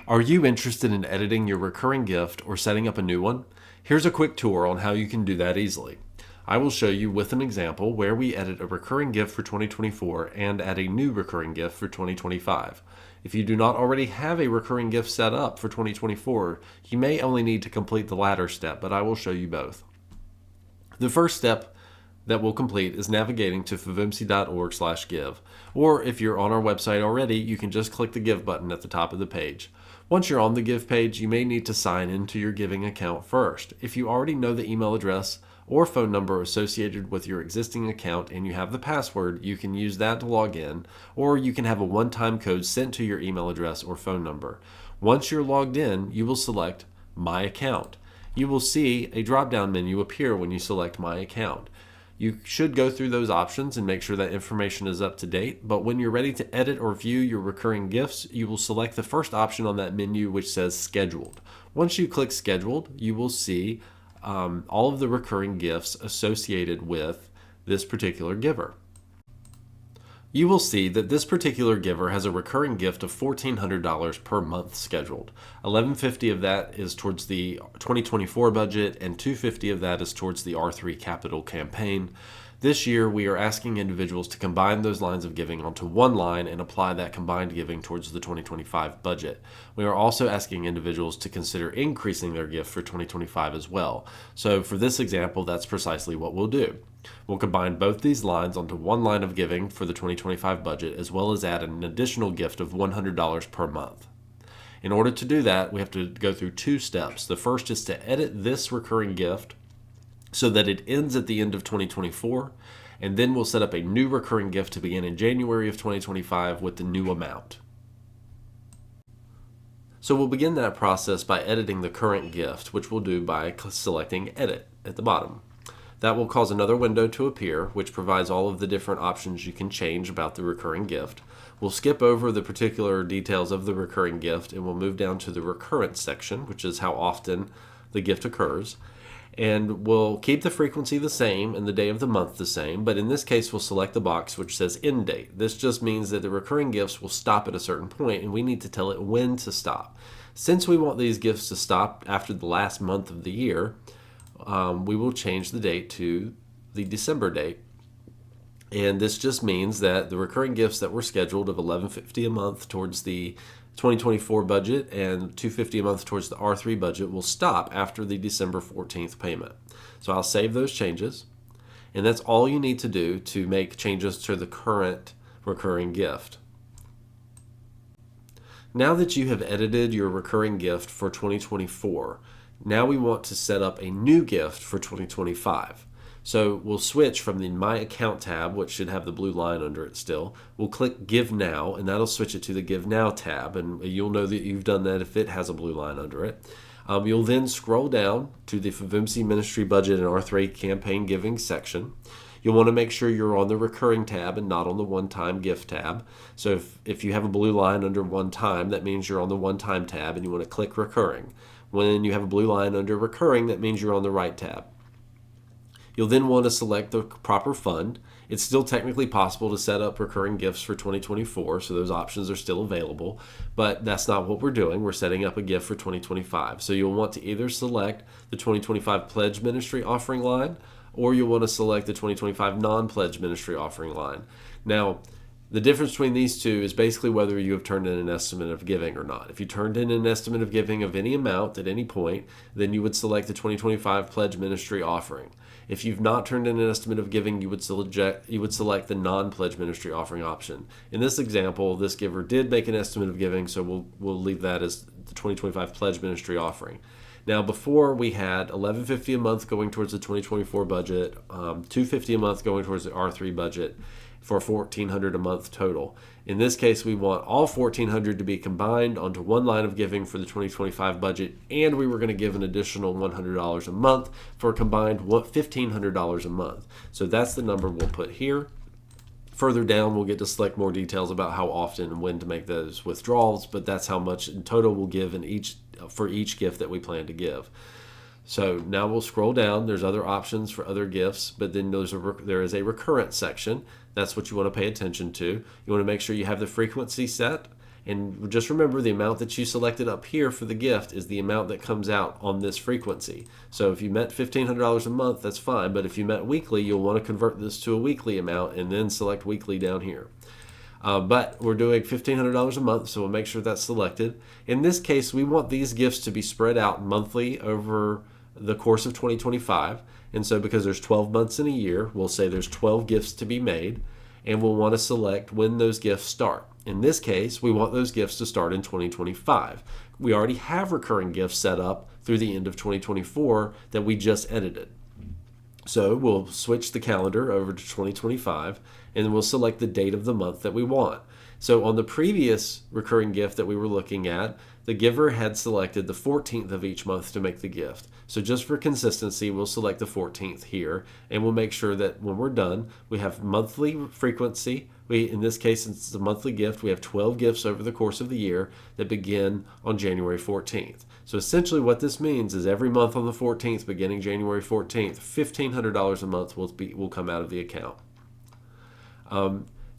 Are you interested in editing your recurring gift or setting up a new one? Here's a quick tour on how you can do that easily. I will show you with an example where we edit a recurring gift for 2024 and add a new recurring gift for 2025. If you do not already have a recurring gift set up for 2024, you may only need to complete the latter step, but I will show you both. The first step that we'll complete is navigating to FVUMC.org/give, or if you're on our website already, you can just click the Give button at the top of the page. Once you're on the Give page, you may need to sign into your giving account first. If you already know the email address or phone number associated with your existing account and you have the password, you can use that to log in, or you can have a one-time code sent to your email address or phone number. Once you're logged in, you will select My Account. You will see a drop-down menu appear when you select My Account. You should go through those options and make sure that information is up to date, but when you're ready to edit or view your recurring gifts, you will select the first option on that menu which says Scheduled. Once you click Scheduled, you will see all of the recurring gifts associated with this particular giver. You will see that this particular giver has a recurring gift of $1,400 per month scheduled. $1,150 of that is towards the 2024 budget, and $250 of that is towards the R3 capital campaign. This year, we are asking individuals to combine those lines of giving onto one line and apply that combined giving towards the 2025 budget. We are also asking individuals to consider increasing their gift for 2025 as well. So for this example, that's precisely what we'll do. We'll combine both these lines onto one line of giving for the 2025 budget, as well as add an additional gift of $100 per month. In order to do that, we have to go through two steps. The first is to edit this recurring gift so that it ends at the end of 2024, and then we'll set up a new recurring gift to begin in January of 2025 with the new amount. So we'll begin that process by editing the current gift, which we'll do by selecting Edit at the bottom. That will cause another window to appear, which provides all of the different options you can change about the recurring gift. We'll skip over the particular details of the recurring gift, and we'll move down to the Recurrence section, which is how often the gift occurs. And we'll keep the frequency the same and the day of the month the same, but in this case we'll select the box which says End Date. This just means that the recurring gifts will stop at a certain point, and we need to tell it when to stop. Since we want these gifts to stop after the last month of the year, we will change the date to the December date. And this just means that the recurring gifts that were scheduled of $1,150 a month towards the 2024 budget and $250 a month towards the R3 budget will stop after the December 14th payment. So I'll save those changes, and that's all you need to do to make changes to the current recurring gift. Now that you have edited your recurring gift for 2024, now we want to set up a new gift for 2025. So we'll switch from the My Account tab, which should have the blue line under it still. We'll click Give Now, and that'll switch it to the Give Now tab, and you'll know that you've done that if it has a blue line under it. You'll then scroll down to the FVUMC Ministry Budget and R3 Campaign Giving section. You'll want to make sure you're on the Recurring tab and not on the One-Time Gift tab. So if you have a blue line under One Time, that means you're on the One-Time tab, and you want to click Recurring. When you have a blue line under Recurring, that means you're on the right tab. You'll then want to select the proper fund. It's still technically possible to set up recurring gifts for 2024, so those options are still available, but that's not what we're doing. We're setting up a gift for 2025. So you'll want to either select the 2025 Pledge Ministry offering line, or you'll want to select the 2025 Non-Pledge Ministry offering line. Now, the difference between these two is basically whether you have turned in an estimate of giving or not. If you turned in an estimate of giving of any amount at any point, then you would select the 2025 Pledge Ministry offering. If you've not turned in an estimate of giving, you would select the Non-Pledge Ministry offering option. In this example, this giver did make an estimate of giving, so we'll leave that as the 2025 Pledge Ministry offering. Now, before we had $1,150 a month going towards the 2024 budget, $250 a month going towards the R3 budget, for $1,400 a month total. In this case, we want all $1,400 to be combined onto one line of giving for the 2025 budget, and we were going to give an additional $100 a month for a combined $1,500 a month. So that's the number we'll put here. Further down, we'll get to select more details about how often and when to make those withdrawals, but that's how much in total we'll give for each gift that we plan to give. So now we'll scroll down. There's other options for other gifts, but then there is a recurrent section. That's what you want to pay attention to. You want to make sure you have the frequency set, And just remember, the amount that you selected up here for the gift is the amount that comes out on this frequency. So if you met $1,500 a month, that's fine. But if you met weekly, you'll want to convert this to a weekly amount and then select weekly down here. But we're doing $1,500 a month, so we'll make sure that's selected. In this case, we want these gifts to be spread out monthly over the course of 2025. And so because there's 12 months in a year, we'll say there's 12 gifts to be made, and we'll want to select when those gifts start. In this case, we want those gifts to start in 2025. We already have recurring gifts set up through the end of 2024 that we just edited. So we'll switch the calendar over to 2025, and then we'll select the date of the month that we want. So on the previous recurring gift that we were looking at, the giver had selected the 14th of each month to make the gift. So just for consistency, we'll select the 14th here, and we'll make sure that when we're done, we have monthly frequency. In this case, since it's a monthly gift, we have 12 gifts over the course of the year that begin on January 14th. So essentially what this means is every month on the 14th, beginning January 14th, $1,500 a month will come out of the account.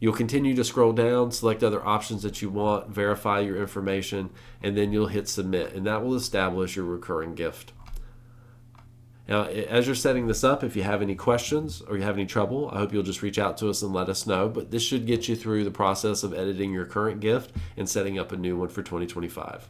You'll continue to scroll down, select other options that you want, verify your information, and then you'll hit submit, and that will establish your recurring gift. Now, as you're setting this up, if you have any questions or you have any trouble, I hope you'll just reach out to us and let us know. But this should get you through the process of editing your current gift and setting up a new one for 2025.